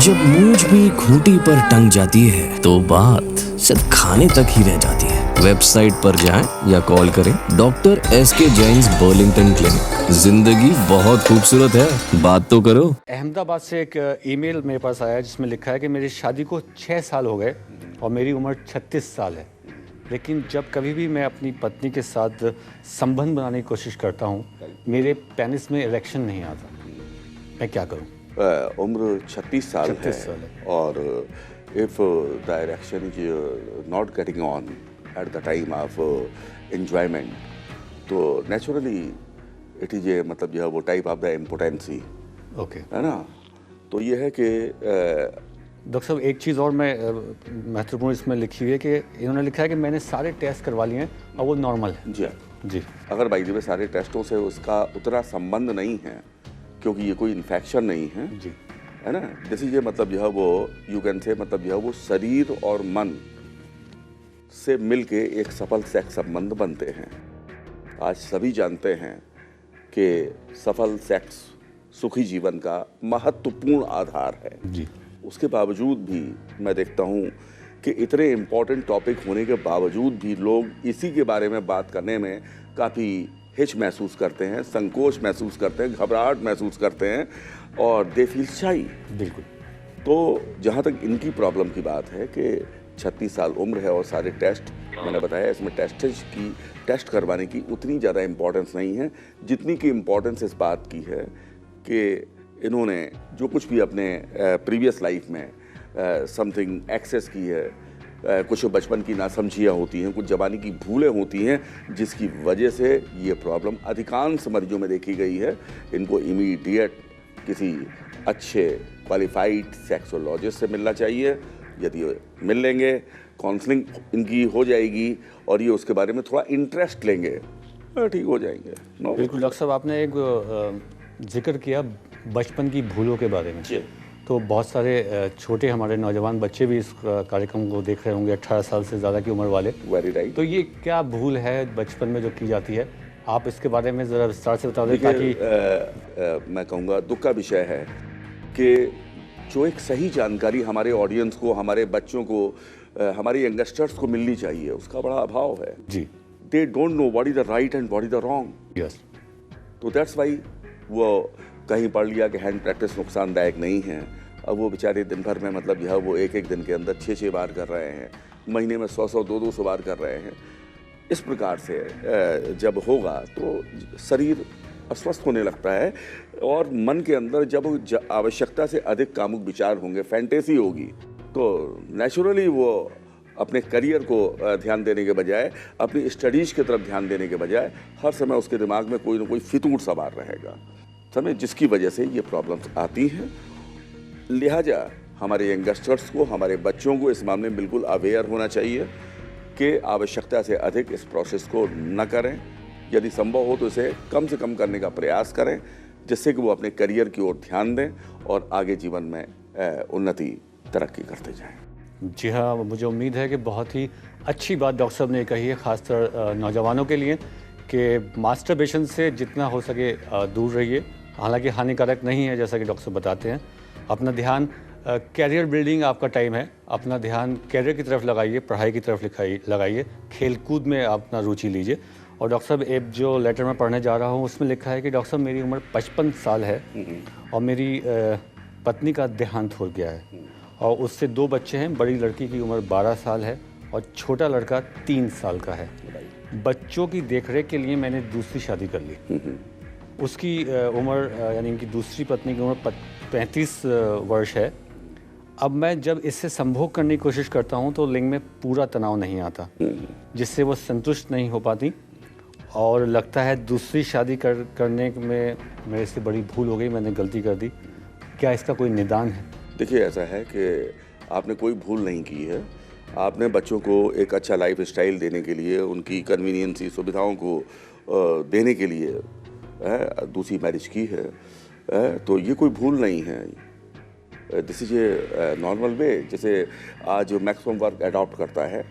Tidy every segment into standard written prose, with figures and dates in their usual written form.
जब मूंछ भी खूंटी पर टंग जाती है तो बात सिर्फ खाने तक ही रह जाती है। वेबसाइट पर जाएं या कॉल करें doctor SK Jain's Burlington clinic. जिंदगी बहुत खूबसूरत है, बात तो करो। अहमदाबाद से एक ईमेल मेरे पास आया जिसमें लिखा है कि मेरी शादी को 6 साल हो गए और मेरी उम्र 36 साल है, लेकिन जब कभी भी मैं अपनी पत्नी के साथ संबंध बनाने की कोशिश करता हूँ मेरे पेनिस में इरेक्शन नहीं आता। मैं क्या करूँ? उम्र 36 साल है और if the erection is not getting on at the time of enjoyment तो नेचुरली इट इज ए मतलब यह वो type of the impotency, okay, है ना। तो ये है कि डॉक्टर साहब एक चीज़ और मैं महत्वपूर्ण इसमें लिखी हुई है कि इन्होंने लिखा है कि मैंने सारे टेस्ट करवा लिए हैं और वो नॉर्मल है। जी, अगर बाई द वे सारे टेस्टों से उसका उतना संबंध नहीं है क्योंकि ये कोई इन्फेक्शन नहीं है जी, है ना। जैसे ये मतलब यह वो यू कैन से मतलब यह वो शरीर और मन से मिलके एक सफल सेक्स संबंध बनते हैं। आज सभी जानते हैं कि सफल सेक्स सुखी जीवन का महत्वपूर्ण आधार है जी। उसके बावजूद भी मैं देखता हूँ कि इतने इम्पोर्टेंट टॉपिक होने के बावजूद भी लोग इसी के बारे में बात करने में काफ़ी हिच महसूस करते हैं, संकोच महसूस करते हैं, घबराहट महसूस करते हैं और दे फील शाई। बिल्कुल। तो जहाँ तक इनकी प्रॉब्लम की बात है कि 36 साल उम्र है और सारे टेस्ट मैंने बताया इसमें टेस्ट करवाने की उतनी ज़्यादा इम्पोर्टेंस नहीं है जितनी की इम्पोर्टेंस इस बात की है कि इन्होंने जो कुछ भी अपने प्रीवियस लाइफ में समथिंग एक्सेस की है, कुछ बचपन की नासमझियाँ होती हैं, कुछ जवानी की भूलें होती हैं जिसकी वजह से ये प्रॉब्लम अधिकांश मरीजों में देखी गई है। इनको इमीडिएट किसी अच्छे क्वालिफाइड सेक्सोलॉजिस्ट से मिलना चाहिए। यदि मिल लेंगे काउंसलिंग इनकी हो जाएगी और ये उसके बारे में थोड़ा इंटरेस्ट लेंगे ठीक हो जाएंगे। बिल्कुल डॉक्टर साहब, आपने एक जिक्र किया बचपन की भूलों के बारे में। तो बहुत सारे छोटे हमारे नौजवान बच्चे भी इस कार्यक्रम को देख रहे होंगे, 18 साल से ज़्यादा की उम्र वाले। Very right. तो ये क्या भूल है बचपन में जो की जाती है, आप इसके बारे में ज़रा विस्तार से बता दें ताकि मैं कहूँगा दुख का विषय है कि जो एक सही जानकारी हमारे ऑडियंस को, हमारे बच्चों को, हमारे यंगस्टर्स को मिलनी चाहिए उसका बड़ा अभाव है। जी। They don't know what is the right and what is the wrong. Yes. तो दैट्स वाई वो कहीं पढ़ लिया कि हैंड प्रैक्टिस नुकसानदायक नहीं है। अब वो बेचारे दिन भर में मतलब यह वो एक दिन के अंदर 6 बार कर रहे हैं, महीने में 100 200 बार कर रहे हैं। इस प्रकार से जब होगा तो शरीर अस्वस्थ होने लगता है और मन के अंदर जब आवश्यकता से अधिक कामुक विचार होंगे, फैंटेसी होगी, तो नेचुरली वो अपने करियर को ध्यान देने के बजाय, अपनी स्टडीज़ की तरफ ध्यान देने के बजाय हर समय उसके दिमाग में कोई ना कोई फितूर सवार रहेगा समय, जिसकी वजह से ये प्रॉब्लम्स आती हैं। लिहाजा हमारे यंगस्टर्स को, हमारे बच्चों को इस मामले में बिल्कुल अवेयर होना चाहिए कि आवश्यकता से अधिक इस प्रोसेस को न करें। यदि संभव हो तो इसे कम से कम करने का प्रयास करें जिससे कि वो अपने करियर की ओर ध्यान दें और आगे जीवन में उन्नति तरक्की करते जाएं। जी हाँ, मुझे उम्मीद है कि बहुत ही अच्छी बात डॉक्टर साहब ने कही है, खासकर नौजवानों के लिए, कि मास्टरबेशन से जितना हो सके दूर रहिए। हालांकि हानिकारक नहीं है जैसा कि डॉक्टर साहब बताते हैं। अपना ध्यान कैरियर बिल्डिंग आपका टाइम है, अपना ध्यान कैरियर की तरफ लगाइए, पढ़ाई की तरफ लगाइए, खेलकूद में अपना रुचि लीजिए। और डॉक्टर साहब एक जो लेटर में पढ़ने जा रहा हूँ उसमें लिखा है कि डॉक्टर साहब मेरी उम्र 55 साल है और मेरी पत्नी का देहांत हो गया है और उससे 2 बच्चे हैं। बड़ी लड़की की उम्र 12 साल है और छोटा लड़का 3 साल का है। बच्चों की देखरेख के लिए मैंने दूसरी शादी कर ली। उसकी उम्र यानी इनकी दूसरी पत्नी की उम्र 35 वर्ष है। अब मैं जब इससे संभोग करने की कोशिश करता हूँ तो लिंग में पूरा तनाव नहीं आता, जिससे वो संतुष्ट नहीं हो पाती और लगता है दूसरी शादी करने में मेरे से बड़ी भूल हो गई, मैंने गलती कर दी। क्या इसका कोई निदान है? देखिए, ऐसा है कि आपने कोई भूल नहीं की है। आपने बच्चों को एक अच्छा लाइफ स्टाइल देने के लिए, उनकी कन्वीनियंसी सुविधाओं को देने के लिए दूसरी मैरिज की है। तो ये कोई भूल नहीं है। This is a normal way. जैसे आज मैक्सिमम वर्क अडॉप्ट करता है,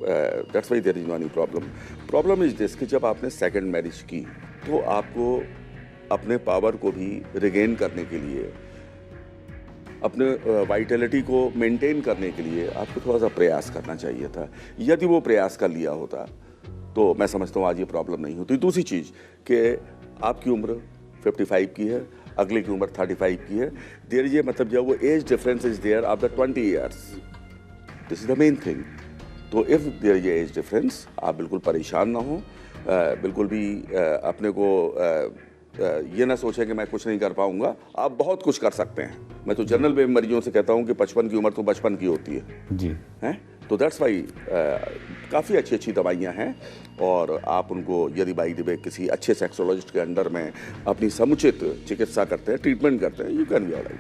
that's why there is no any problem is this कि जब आपने सेकंड मैरिज की तो आपको अपने पावर को भी रिगेन करने के लिए अपने वाइटलिटी को मेंटेन करने के लिए आपको थोड़ा सा प्रयास करना चाहिए था। यदि वो प्रयास कर लिया होता तो मैं समझता हूँ आज ये प्रॉब्लम नहीं होती। दूसरी चीज़ कि आपकी उम्र 55 की है, अगले की उम्र 35 की है। देयर ये मतलब जब वो age difference is there of the 20 years, this is the main thing. तो इफ़ देयर ये एज डिफरेंस, आप बिल्कुल परेशान ना हो, बिल्कुल भी अपने को ये ना सोचें कि मैं कुछ नहीं कर पाऊंगा। आप बहुत कुछ कर सकते हैं। मैं तो जनरल में मरीजों से कहता हूँ कि 55 की उम्र तो बचपन की होती है जी। हैं। तो दैट्स वाई काफ़ी अच्छी अच्छी दवाइयाँ हैं और आप उनको यदि बाई द वे किसी अच्छे सेक्सोलॉजिस्ट के अंडर में अपनी समुचित चिकित्सा करते हैं, ट्रीटमेंट करते हैं, यू कैन बी ऑलराइट।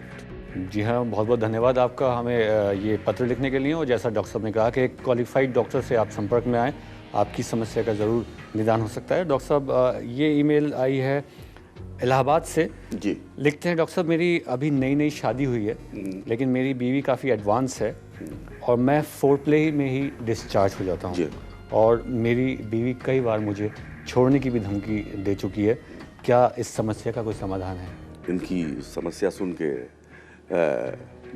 जी हाँ, बहुत बहुत धन्यवाद आपका हमें ये पत्र लिखने के लिए। और जैसा डॉक्टर साहब ने कहा कि एक क्वालिफाइड डॉक्टर से आप संपर्क में आएँ, आपकी समस्या का ज़रूर निदान हो सकता है। डॉक्टर साहब ये ईमेल आई है इलाहाबाद से। जी। लिखते हैं, डॉक्टर साहब मेरी अभी नई नई शादी हुई है, लेकिन मेरी बीवी काफ़ी एडवांस है और मैं फोरप्ले में ही डिस्चार्ज हो जाता हूँ और मेरी बीवी कई बार मुझे छोड़ने की भी धमकी दे चुकी है। क्या इस समस्या का कोई समाधान है? इनकी समस्या सुन के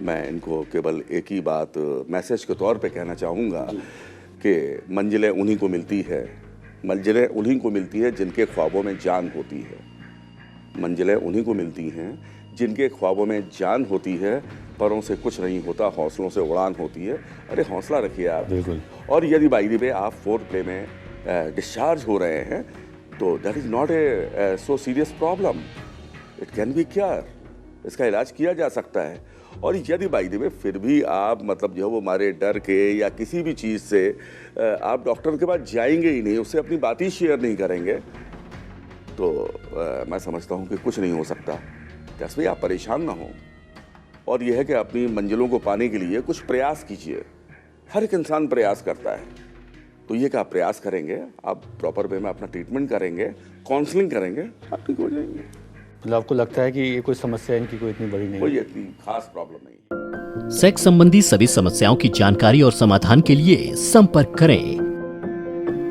मैं इनको केवल एक ही बात मैसेज के तौर पे कहना चाहूँगा कि मंजिलें उन्हीं को मिलती है, मंजिलें उन्हीं को मिलती है जिनके ख्वाबों में जान होती है। मंजिलें उन्हीं को मिलती हैं जिनके ख्वाबों में जान होती है। परों से कुछ नहीं होता, हौसलों से उड़ान होती है। अरे हौसला रखिए आप। बिल्कुल। और यदि बाई द वे आप फोरप्ले में डिस्चार्ज हो रहे हैं तो that is not a so serious problem, it can be cure. इसका इलाज किया जा सकता है। और यदि बाई द वे फिर भी आप मतलब जो वो हमारे डर के या किसी भी चीज़ से आप डॉक्टर के पास जाएंगे ही नहीं, उससे अपनी बात ही शेयर नहीं करेंगे, तो मैं समझता हूँ कि कुछ नहीं हो सकता। जैसे भी आप परेशान ना हो और यह है कि अपनी मंजिलों को पाने के लिए कुछ प्रयास कीजिए। हर एक इंसान प्रयास करता है, तो ये कि आप प्रयास करेंगे, आप प्रॉपर वे में अपना ट्रीटमेंट करेंगे, काउंसलिंग करेंगे, आप ठीक हो जाएंगे। मतलब आपको लगता है कि ये कोई समस्या इनकी कोई इतनी बड़ी नहीं है? कोई इतनी खास प्रॉब्लम नहीं। सेक्स संबंधी सभी समस्याओं की जानकारी और समाधान के लिए संपर्क करें।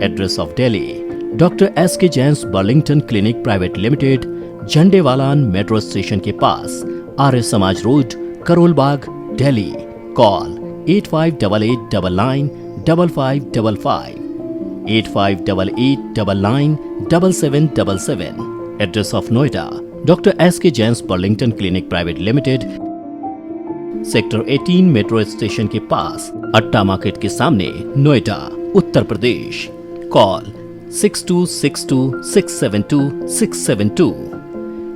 Address of Delhi, doctor SK Jain's Burlington clinic private limited, Jhandewalan metro station के पास, Arya Samaj road, Karol Bagh, Delhi. Call 8588995555, 8588997777। Address of Noida, doctor SK Jain's Burlington clinic private limited, sector 18 metro station के पास, अट्टा मार्केट के सामने, Noida, Uttar Pradesh. Call 6262672672,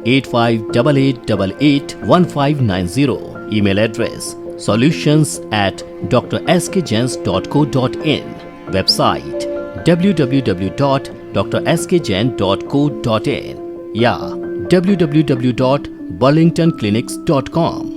8588881590। Email address solutions@drskjains.co.in। Website www.drskjain.co.in या www.burlingtonclinics.com।